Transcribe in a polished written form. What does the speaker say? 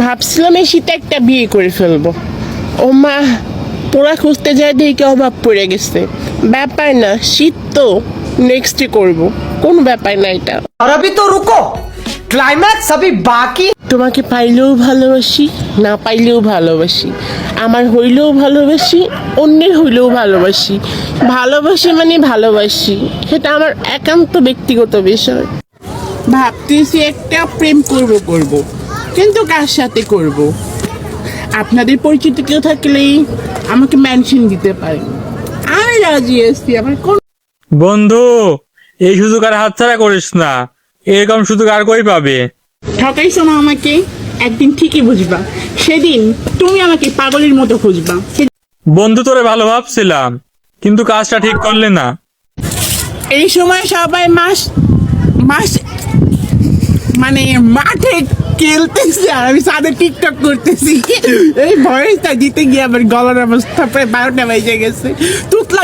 ভাবছিলাম এই শীতে একটা বিয়ে করে ফেলবো। ও মা, পোড়া খুঁজতে যায় দেখে অভাব পড়ে গেছে। ব্যাপার না, শীত তো নেক্সটে করব, কোনো ব্যাপার না এটা। और अभी तो रुको, क्लाइमैक्स अभी बाकी। তোমাকে পাইলেও ভালোবাসি, না পাইলেও ভালোবাসি, আমার হইলেও ভালোবাসি, অন্যের হইলেও ভালোবাসি। ভালোবাসি মানে ভালোবাসি, এটা আমার একান্ত ব্যক্তিগত বিষয়। ভাবতেছি একটা প্রেম করব, কিন্তু কার সাথে করব? আপনাদের পরিচিত কেউ থাকলেই আমাকে মেনশন দিতে পারেন, আমি রাজি আছি। আমার কোন বন্ধু, এই সুযোগ আর হাতছাড়া করিস না। এরকম সুযোগ আর কই পাবে? ঠকাইছো না আমাকে, একদিন ঠিকই বুঝবা। সেদিন তুমি আমাকে পাগলের মতো খুঁজবা। বন্ধু, তোরে ভালো ভাবছিলাম, কিন্তু কাজটা ঠিক করলে না। এই সময় সবাই মাস মাস মানে মাঠে খেলতেছে আর আমি সাথে টিকটক করতেছি। এই ভয়েসটা দিতে গিয়ে আমার গলার অবস্থা প্রায় 12টা বেজে গেছে। তুতলা